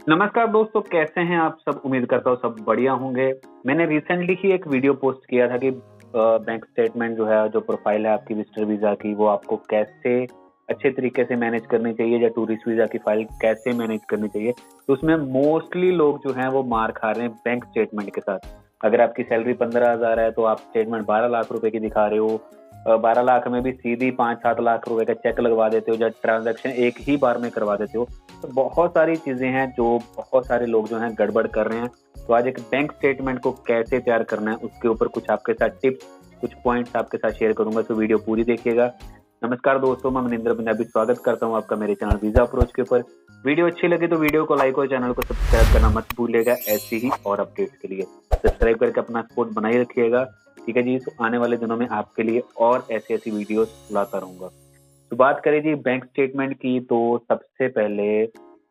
नमस्कार दोस्तों, कैसे हैं आप सब? उम्मीद करता हूँ सब बढ़िया होंगे। मैंने रिसेंटली ही एक वीडियो पोस्ट किया था कि बैंक स्टेटमेंट जो है, जो प्रोफाइल है आपकी विजिटर वीज़ा की, वो आपको कैसे अच्छे तरीके से मैनेज करनी चाहिए, या टूरिस्ट वीज़ा की फाइल कैसे मैनेज करनी चाहिए। तो उसमें मोस्टली लोग जो हैं वो मार खा रहे हैं बैंक स्टेटमेंट के साथ। अगर आपकी सैलरी 15,000 है तो आप स्टेटमेंट 12 लाख रुपए की दिखा रहे हो। 12 लाख में भी सीधी 5-7 लाख रुपए का चेक लगवा देते हो, या ट्रांजैक्शन एक ही बार में करवा देते हो। तो बहुत सारी चीज़ें हैं जो बहुत सारे लोग जो हैं गड़बड़ कर रहे हैं। तो आज एक बैंक स्टेटमेंट को कैसे तैयार करना है उसके ऊपर कुछ आपके साथ टिप्स, कुछ पॉइंट्स आपके साथ शेयर करूंगा, तो वीडियो पूरी देखिएगा। नमस्कार दोस्तों, मैं मनिंदर पंजाबी स्वागत करता हूं आपका मेरे चैनल वीज़ा अप्रोच के ऊपर। वीडियो अच्छी लगे तो वीडियो को लाइक और चैनल को सब्सक्राइब करना मत भूलिएगा ऐसी ही और अपडेट्स के लिए। सब्सक्राइब करके अपना सपोर्ट बनाए रखिएगा, ठीक है जी। तो आने वाले दिनों में आपके लिए और ऐसी वीडियोस लाता रहूंगा। तो बात करें जी बैंक स्टेटमेंट की, तो सबसे पहले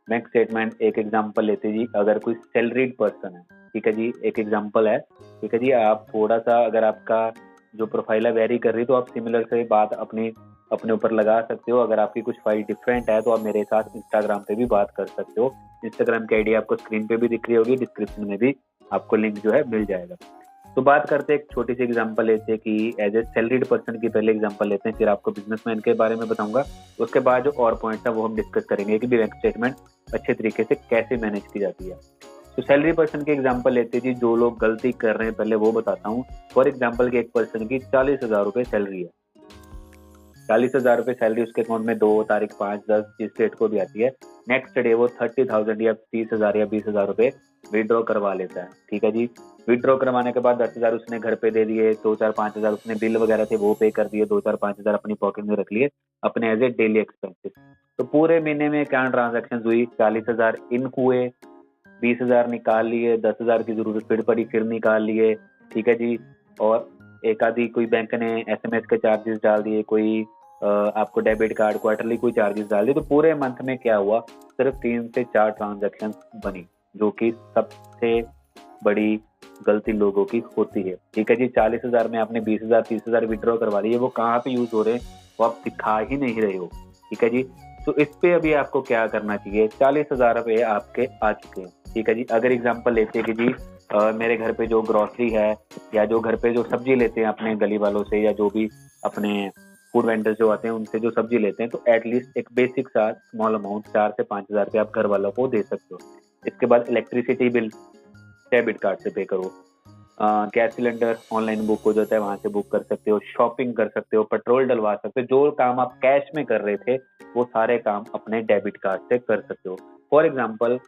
बैंक स्टेटमेंट एक एग्जांपल लेते जी। अगर कोई सैलरीड पर्सन है, ठीक है जी, एक एग्जांपल है, ठीक है जी। आप थोड़ा सा, अगर आपका जो प्रोफाइल है वेरी कर रही, तो आप सिमिलर से बात अपने अपने ऊपर लगा सकते हो। अगर आपकी कुछ फाइल डिफरेंट है तो आप मेरे साथ इंस्टाग्राम पे भी बात कर सकते हो। इंस्टाग्राम की आईडी आपको स्क्रीन पे भी दिख रही होगी, डिस्क्रिप्शन में भी आपको लिंक जो है मिल जाएगा। तो बात करते हैं, एक छोटी सी एग्जांपल लेते हैं कि एज ए सैलरीड पर्सन की पहले एग्जांपल लेते हैं, फिर आपको बिजनेसमैन के बारे में बताऊंगा। उसके बाद जो और पॉइंट्स है वो हम डिस्कस करेंगे कि बैंक स्टेटमेंट अच्छे तरीके से कैसे मैनेज की जाती है। तो सैलरी पर्सन की एग्जांपल लेते हैं जी। जो लोग गलती कर रहे हैं पहले वो बताता हूँ। फॉर एग्जाम्पल की एक पर्सन की 40,000 रुपये सैलरी है। 40,000 रुपये सैलरी उसके अकाउंट में 2 तारीख 5, 10 जिस डेट को भी आती है, नेक्स्ट डे वो 30,000 या 30,000 या 20,000 रुपये विड्रॉ करवा लेता है, ठीक है जी। विड्रॉ करवाने के बाद 10,000 उसने घर पे दे दिए, 2-4-5,000 उसने बिल वगैरह थे वो पे कर दिए, 2-4-5,000 अपनी पॉकेट में रख लिए अपने एज ए डेली एक्सपेंसेस। तो पूरे महीने में क्या ट्रांजेक्शन हुई? 40,000 इन हुए, 20,000 निकाल लिए, 10,000 की जरूरत फिर पड़ी, फिर निकाल लिए, ठीक है जी। और एक आधी कोई बैंक ने एसएमएस के चार्जेस डाल दिए, कोई आपको डेबिट कार्ड क्वार्टरली कोई चार्जेस डाल दिए। तो पूरे मंथ में क्या हुआ? सिर्फ 3 से 4 ट्रांजेक्शन बनी, जो कि सबसे बड़ी गलती लोगों की होती है, ठीक है जी। 40,000 में आपने 20,000 30,000 विड्रॉ करवा लिए, वो कहाँ पे यूज हो रहे हैं वो आप दिखा ही नहीं रहे हो, ठीक है जी। तो इस पे अभी आपको क्या करना चाहिए? 40,000 रुपये आपके आ चुके हैं, ठीक है जी। अगर एग्जाम्पल लेते हैं कि जी मेरे घर पे जो ग्रोसरी है, या जो घर पे जो सब्जी लेते हैं अपने गली वालों से, या जो भी अपने फूड वेंडर्स जो आते हैं उनसे जो सब्जी लेते हैं, तो एटलीस्ट एक बेसिक सा स्मॉल अमाउंट 4 से 5,000 रुपये आप घर वालों को दे सकते हो। इसके बाद इलेक्ट्रिसिटी बिल डेबिट कार्ड से पे करो। गैस सिलेंडर ऑनलाइन बुक हो जाता है, वहां से बुक कर सकते हो। शॉपिंग कर सकते हो, पेट्रोल डलवा सकते हो। जो काम आप कैश में कर रहे थे वो सारे काम अपने डेबिट कार्ड से कर सकते हो। फॉर एग्जाम्पल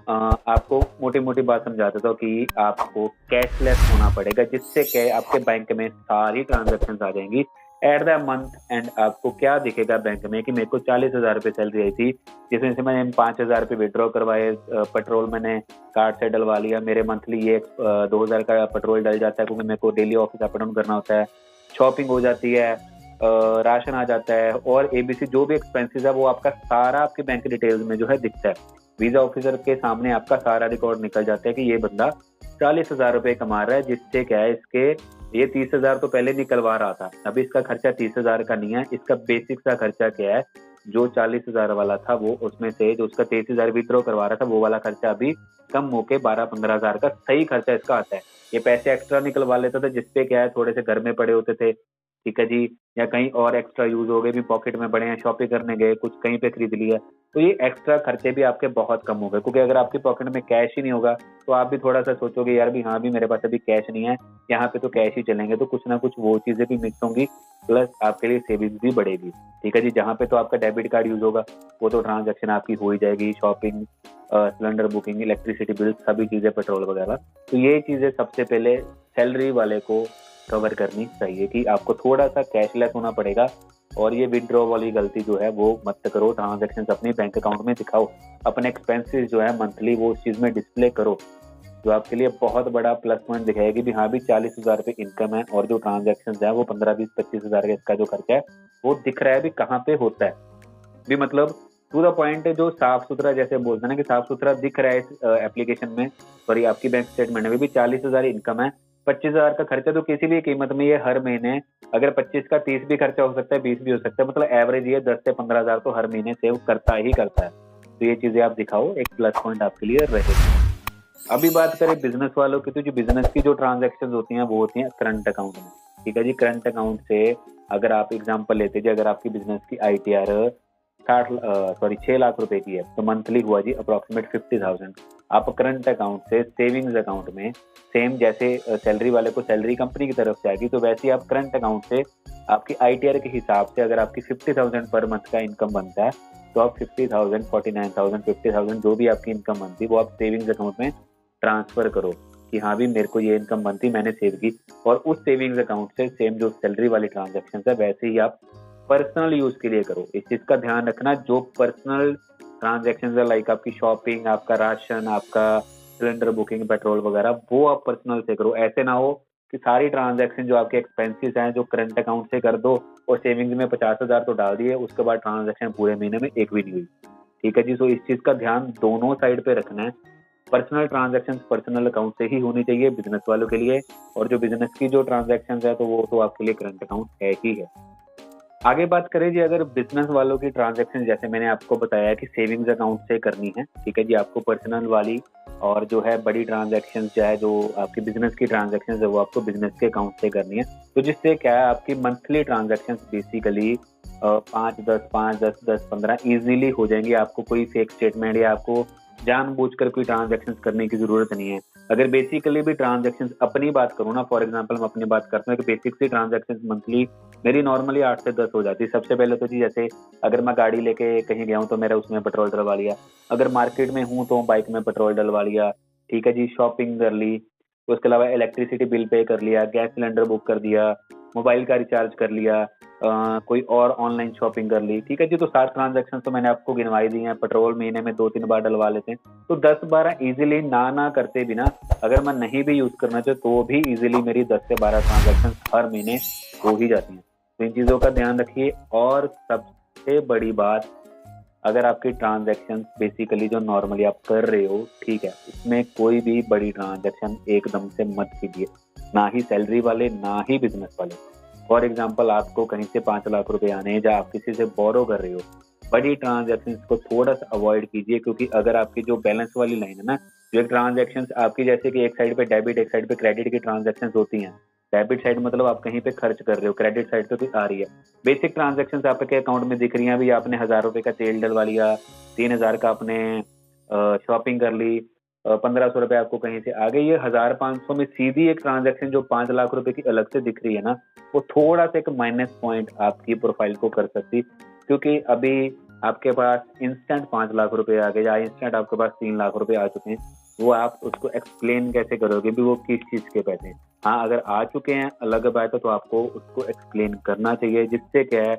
आपको मोटी मोटी बात समझा देता हूँ कि आपको कैशलेस होना पड़ेगा, जिससे क्या आपके बैंक में सारी ट्रांजेक्शन आ जाएंगी एट द मंथ एंड। आपको क्या दिखेगा बैंक में कि मेरे को 40,000 रुपये सैलरी आई थी, जिसमें से मैंने 5,000 रुपये विड्रॉ करवाए, पेट्रोल मैंने कार्ड से डलवा लिया, मेरे मंथली ये 2,000 का पेट्रोल डल जाता है क्योंकि मेरे को डेली ऑफिस अप डाउन करना होता है। शॉपिंग हो जाती है, राशन आ जाता है, और एबीसी जो भी एक्सपेंसेस है वो आपका सारा आपके बैंक डिटेल्स में जो है दिखता है। वीजा ऑफिसर के सामने आपका सारा रिकॉर्ड निकल जाता है कि ये बंदा 40,000 रुपये कमा रहा है, जिससे क्या है इसके ये 30,000 तो पहले निकलवा रहा था, अभी इसका खर्चा 30,000 का नहीं है। इसका बेसिक सा खर्चा क्या है? जो 40,000 वाला था वो उसमें से जो उसका 23,000 विड्रॉ करवा रहा था वो वाला खर्चा अभी कम होके 12-15,000 का सही खर्चा इसका आता है। ये पैसे एक्स्ट्रा निकलवा लेता था, जिससे क्या है थोड़े से घर में पड़े होते थे, ठीक है जी, या कहीं और एक्स्ट्रा यूज हो गए, भी पॉकेट में पड़े हैं, शॉपिंग करने गए, कुछ कहीं पे खरीद लिया, तो ये एक्स्ट्रा खर्चे भी आपके बहुत कम हो गए। क्योंकि अगर आपकी पॉकेट में कैश ही नहीं होगा तो आप भी थोड़ा सा सोचोगे यार भी, हाँ भी मेरे पास अभी कैश नहीं है, यहाँ पे तो कैश ही चलेंगे, तो कुछ ना कुछ वो चीजें भी मिक्स होंगी, प्लस आपके लिए सेविंग्स भी बढ़ेगी, ठीक है जी। जहाँ पे तो आपका डेबिट कार्ड यूज होगा वो तो ट्रांजेक्शन आपकी हो ही जाएगी, shopping, cylinder booking, electricity bill, सभी चीजें, पेट्रोल वगैरह। तो ये चीजें सबसे पहले सैलरी वाले को कवर करनी चाहिए कि आपको थोड़ा सा कैशलेस होना पड़ेगा। और ये विड्रॉ वाली गलती जो है वो मत करो। ट्रांजेक्शन अपने बैंक अकाउंट में दिखाओ, अपने एक्सपेंसेस जो है मंथली वो उस चीज में डिस्प्ले करो, जो आपके लिए बहुत बड़ा प्लस पॉइंट दिखाएगी भी हाँ भी 40,000 रुपये इनकम है, और जो ट्रांजेक्शन है वो 15-20-25,000 का इसका जो खर्चा है वो दिख रहा है भी कहाँ पे होता है भी। मतलब टू द पॉइंट है, जो साफ सुथरा, जैसे बोलते हैं ना कि साफ सुथरा दिख रहा है इस एप्लीकेशन में, सॉरी आपकी बैंक स्टेटमेंट में भी 40,000 इनकम है, 25,000 का खर्चा। तो किसी भी कीमत में ये हर महीने अगर 25 का 30 भी खर्चा हो सकता है, 20 भी हो सकता है, मतलब एवरेज ये 10 से 15,000 तो हर महीने सेव करता ही करता है। तो ये चीजें आप दिखाओ, एक प्लस पॉइंट आपके लिए रहेगा। अभी बात करें बिजनेस वालों की, तो जो बिजनेस की जो ट्रांजेक्शन होती हैं वो होती हैं करंट अकाउंट में। ठीक है जी, करंट अकाउंट से अगर आप एग्जांपल लेते जी, अगर आपकी बिजनेस की ITR 6 लाख रुपए की है, तो मंथली हुआ जी अप्रोक्सीमेट 50,000। आप करंट अकाउंट से सेविंग्स अकाउंट में सेम जैसे सैलरी वाले को सैलरी कंपनी की तरफ से आएगी, तो वैसे ही आप करंट अकाउंट से आपकी ITR के हिसाब से अगर आपकी 50,000 पर मंथ का इनकम बनता है, तो आप 50,000, 49,000, 50,000 जो भी आपकी इनकम बनती है वो आप सेविंग्स अकाउंट में ट्रांसफर करो कि हाँ भी मेरे को ये इनकम बनती, मैंने सेव की। और उस सेविंग्स अकाउंट से सेम जो सैलरी वाली ट्रांजेक्शन है वैसे ही आप पर्सनल यूज के लिए करो। इस चीज का ध्यान रखना, जो पर्सनल ट्रांजेक्शन है लाइक आपकी शॉपिंग, आपका राशन, आपका सिलेंडर बुकिंग, पेट्रोल वगैरह, वो आप पर्सनल से करो। ऐसे ना हो कि सारी ट्रांजेक्शन जो आपके एक्सपेंसेस हैं जो करंट अकाउंट से कर दो और सेविंग्स में 50,000 तो डाल दिए, उसके बाद ट्रांजेक्शन पूरे महीने में एक भी नहीं हुई। ठीक है जी, तो इस चीज का ध्यान दोनों साइड पे रखना है। पर्सनल ट्रांजेक्शन पर्सनल अकाउंट से ही होनी चाहिए बिजनेस वालों के लिए, और जो बिजनेस की जो ट्रांजेक्शन है तो वो तो आपके लिए करंट अकाउंट है ही है। आगे बात करें जी, अगर बिजनेस वालों की ट्रांजेक्शन जैसे मैंने आपको बताया कि सेविंग्स अकाउंट से करनी है, ठीक है जी, आपको पर्सनल वाली और जो है बड़ी ट्रांजेक्शन चाहे जो आपकी बिजनेस की ट्रांजेक्शन है वो आपको बिजनेस के अकाउंट से करनी है। तो जिससे क्या है, आपकी मंथली ट्रांजेक्शन बेसिकली 5, 10, 15 इजीली हो जाएंगी। आपको कोई फेक स्टेटमेंट या आपको जानबूझकर कोई ट्रांजेक्शन करने की जरूरत नहीं है। अगर बेसिकली भी ट्रांजेक्शन अपनी बात करूँ ना, फॉर एग्जांपल हम अपनी बात करते हैं कि बेसिक सी ट्रांजेक्शन मंथली मेरी नॉर्मली 8 से 10 हो जाती है। सबसे पहले तो जी जैसे अगर मैं गाड़ी लेके कहीं गया हूँ तो मेरा उसमें पेट्रोल डलवा लिया, अगर मार्केट में हूँ तो बाइक में पेट्रोल डलवा लिया, ठीक है जी, शॉपिंग कर ली, उसके अलावा इलेक्ट्रिसिटी बिल पे कर लिया, गैस सिलेंडर बुक कर दिया, मोबाइल का रिचार्ज कर लिया, कोई और ऑनलाइन शॉपिंग कर ली। ठीक है जी, तो 7 ट्रांजेक्शन तो मैंने आपको गिनवाई दी हैं। पेट्रोल महीने में 2-3 बार डलवा लेते हैं, तो 10-12 इजीली ना करते बिना, अगर मैं नहीं भी यूज करना चाहूँ तो भी इजीली मेरी 10 से 12 ट्रांजेक्शन हर महीने हो ही जाती हैं। तो इन चीजों का ध्यान रखिए। और सबसे बड़ी बात, अगर आपकी ट्रांजेक्शन बेसिकली जो नॉर्मली आप कर रहे हो, ठीक है, उसमें कोई भी बड़ी ट्रांजेक्शन एकदम से मत कीजिए, ना ही सैलरी वाले ना ही बिजनेस वाले। फॉर एग्जाम्पल आपको कहीं से 5 लाख रुपए आने हैं, या आप किसी से बोरो कर रहे हो, बड़ी ट्रांजेक्शन को थोड़ा सा अवॉइड कीजिए। क्योंकि अगर आपकी जो बैलेंस वाली लाइन है ना, जो एक ट्रांजेक्शन आपकी जैसे कि एक साइड पे डेबिट एक साइड पे क्रेडिट की ट्रांजेक्शन होती हैं। डेबिट साइड मतलब आप कहीं पे खर्च कर रहे हो, क्रेडिट साइड पे कुछ आ रही है। बेसिक ट्रांजेक्शन आपके अकाउंट में दिख रही है, अभी आपने 1,000 रुपए का तेल डलवा लिया, 3,000 का आपने शॉपिंग कर ली, 1,500 रुपए आपको कहीं से आ गई। ये 1,500 में सीधी एक ट्रांजेक्शन जो 5 लाख रुपए की अलग से दिख रही है ना, वो थोड़ा सा एक माइनस पॉइंट आपकी प्रोफाइल को कर सकती। क्योंकि अभी आपके पास इंस्टेंट 5 लाख रुपए आ गए या इंस्टेंट आपके पास 3 लाख रुपए आ चुके हैं, वो आप उसको एक्सप्लेन कैसे करोगे भी वो किस चीज के पैसे हैं। हाँ, अगर आ चुके हैं अलग बात है, तो आपको उसको एक्सप्लेन करना चाहिए। जिससे क्या है,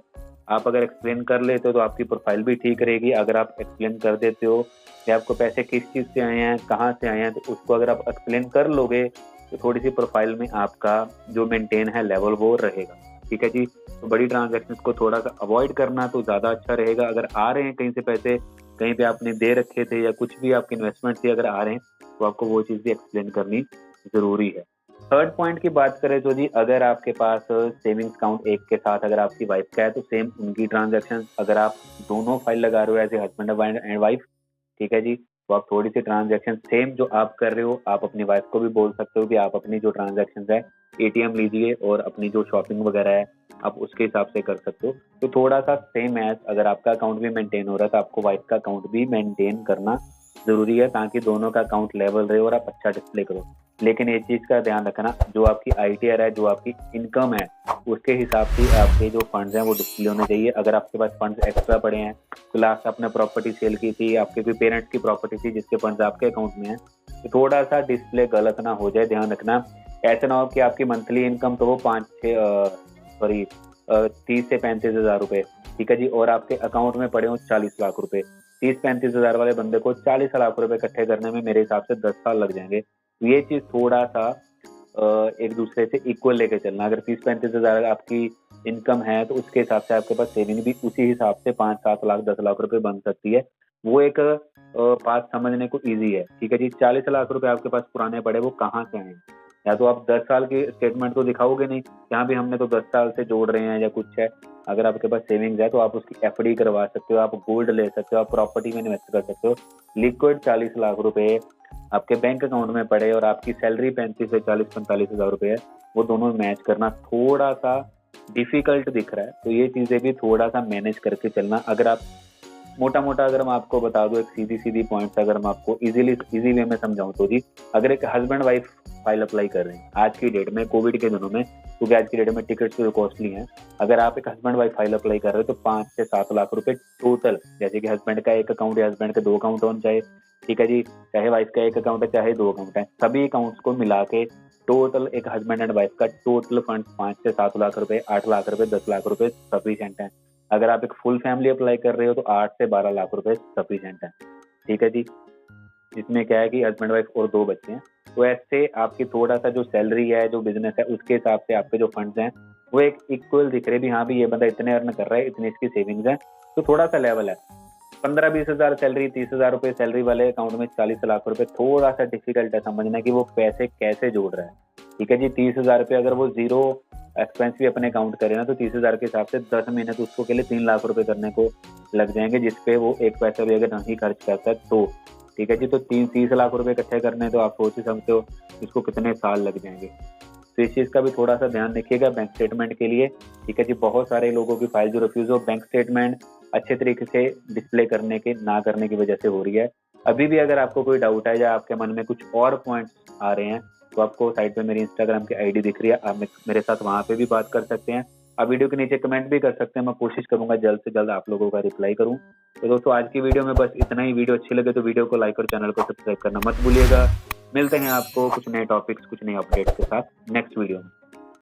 आप अगर एक्सप्लेन कर लेते हो तो आपकी प्रोफाइल भी ठीक रहेगी। अगर आप एक्सप्लेन कर देते हो कि आपको पैसे किस चीज से आए हैं, कहाँ से आए हैं, तो उसको अगर आप एक्सप्लेन कर लोगे तो थोड़ी सी प्रोफाइल में आपका जो मेंटेन है लेवल वो रहेगा। ठीक है जी, तो बड़ी ट्रांजेक्शन को थोड़ा सा अवॉइड करना तो ज्यादा अच्छा रहेगा। अगर आ रहे हैं कहीं से पैसे, कहीं पे आपने दे रखे थे या कुछ भी आपकी इन्वेस्टमेंट थी, अगर आ रहे हैं तो आपको वो चीज भी एक्सप्लेन करनी जरूरी है। थर्ड पॉइंट की बात करें तो जी, अगर आपके पास सेविंग्स अकाउंट एक के साथ अगर आपकी वाइफ का है तो सेम उनकी ट्रांजेक्शन, अगर आप दोनों फाइल लगा रहे हो as a husband and wife, ठीक है जी, तो आप थोड़ी सी ट्रांजेक्शन सेम जो आप कर रहे हो आप अपनी वाइफ को भी बोल सकते हो कि आप अपनी जो ट्रांजेक्शन है ATM लीजिए और अपनी जो शॉपिंग वगैरह है आप उसके हिसाब से कर सकते हो। तो थोड़ा सा सेम एज अगर आपका अकाउंट भी मेंटेन हो रहा है तो आपको वाइफ का अकाउंट भी मेंटेन करना जरूरी है, ताकि दोनों का अकाउंट लेवल रहे और आप अच्छा डिस्प्ले करो। लेकिन ये चीज का ध्यान रखना, जो आपकी ITR है, जो आपकी इनकम है, उसके हिसाब से आपके जो फंड्स हैं वो डिस्प्ले होने चाहिए। अगर आपके पास फंड्स एक्स्ट्रा पड़े हैं, तो लास्ट आपने प्रॉपर्टी सेल की थी, आपके कोई पेरेंट्स की प्रॉपर्टी थी जिसके फंड्स आपके अकाउंट में है, तो थोड़ा सा डिस्प्ले गलत ना हो जाए, ध्यान रखना। ऐसा ना हो कि आपकी मंथली इनकम तो वो 30 से 35 हजार रुपए, ठीक है जी, और आपके अकाउंट में पड़े हो 40 लाख रुपए। 30-35 हजार वाले बंदे को 40 लाख रुपए इकट्ठे करने में मेरे हिसाब से 10 साल लग जाएंगे। तो ये चीज थोड़ा सा एक दूसरे से इक्वल लेके चलना। अगर 30-35 हजार आपकी इनकम है तो उसके हिसाब से आपके पास सेविंग भी उसी हिसाब से 5-7 लाख 10 लाख रुपए बन सकती है। वो एक बात समझने को इजी है। ठीक है जी, 40 लाख रुपए आपके पास पुराने पड़े, वो कहाँ से आए? या तो आप 10 साल की स्टेटमेंट तो दिखाओगे नहीं, यहाँ भी हमने तो 10 साल से जोड़ रहे हैं या कुछ है। अगर आपके पास सेविंग्स है तो आप उसकी एफडी करवा सकते हो, आप गोल्ड ले सकते हो, आप प्रॉपर्टी में इन्वेस्ट कर सकते हो। लिक्विड 40 लाख रुपए आपके बैंक अकाउंट में पड़े और आपकी सैलरी 35 से 40-45 हजार रुपए है, वो दोनों मैच करना थोड़ा सा डिफिकल्ट दिख रहा है। तो ये चीजें भी थोड़ा सा मैनेज करके चलना। अगर आप मोटा अगर मैं आपको बता दूं, एक सीधी पॉइंट्स अगर मैं आपको इजी वे में समझाऊं तो जी, अगर एक हस्बैंड वाइफ फाइल अप्लाई कर रहे हैं आज की डेट में, कोविड के दिनों में, क्योंकि आज की डेट में टिकट्स तो कॉस्टली हैं, अगर आप एक हस्बैंड वाइफ फाइल अप्लाई कर रहे हो तो 5 से 7 लाख रुपए टोटल, जैसे कि हस्बैंड का एक अकाउंट या हस्बैंड के 2 अकाउंट होने चाहिए, ठीक है जी, चाहे वाइफ का एक अकाउंट है चाहे 2 अकाउंट है, सभी अकाउंट्स को मिला के टोटल एक हस्बैंड एंड वाइफ का टोटल फंड 5 से 7 लाख रुपए, 8 लाख रुपए, 10 लाख रुपए सफिशिएंट है। अगर आप एक फुल फैमिली अप्लाई कर रहे हो तो 8 से 12 लाख रुपए सफिशिएंट है, ठीक है जी। इसमें क्या है कि हस्बैंड वाइफ और 2 बच्चे हैं, तो ऐसे आपकी थोड़ा सा जो सैलरी है, जो बिजनेस है, उसके हिसाब से आपके जो फंड्स हैं वो एक इक्वल दिख रहे भी, हाँ भी ये बंदा इतने अर्न कर रहा है, इतनी इसकी सेविंग्स है, तो थोड़ा सा लेवल है। 15-20 हजार सैलरी, 30 हजार रुपए सैलरी वाले अकाउंट में 40 लाख रुपए, थोड़ा सा डिफिकल्ट है समझना कि वो पैसे कैसे जोड़ रहा है, ठीक है जी। 30 हजार रुपये अगर वो जीरो एक्सपेंस भी अपने अकाउंट करे ना, तो 30 हजार के हिसाब से 10 महीने तो उसको के लिए 3 लाख रुपए करने को लग जाएंगे, जिसपे वो एक पैसा भी अगर नहीं खर्च करता है तो, ठीक है जी। तो 30 लाख रुपए इकट्ठे करने तो आप सोच ही सकते हो इसको कितने साल लग जाएंगे। तो इस चीज का भी थोड़ा सा ध्यान रखिएगा बैंक स्टेटमेंट के लिए, ठीक है जी। बहुत सारे लोगों की फाइल जो रिफ्यूज हो बैंक स्टेटमेंट अच्छे तरीके से डिस्प्ले करने के ना करने की वजह से हो रही है। अभी भी अगर आपको कोई डाउट है या आपके मन में कुछ और पॉइंट्स आ रहे हैं तो आपको साइड पे मेरी इंस्टाग्राम की आईडी दिख रही है, आप मेरे साथ वहां पे भी बात कर सकते हैं। आप वीडियो के नीचे कमेंट भी कर सकते हैं, मैं कोशिश करूंगा जल्द से जल्द आप लोगों का रिप्लाई करूं। तो दोस्तों आज की वीडियो में बस इतना ही। वीडियो अच्छी लगे तो वीडियो को लाइक और चैनल को सब्सक्राइब करना मत भूलिएगा। मिलते हैं आपको कुछ नए टॉपिक्स, कुछ नए अपडेट्स के साथ नेक्स्ट वीडियो में।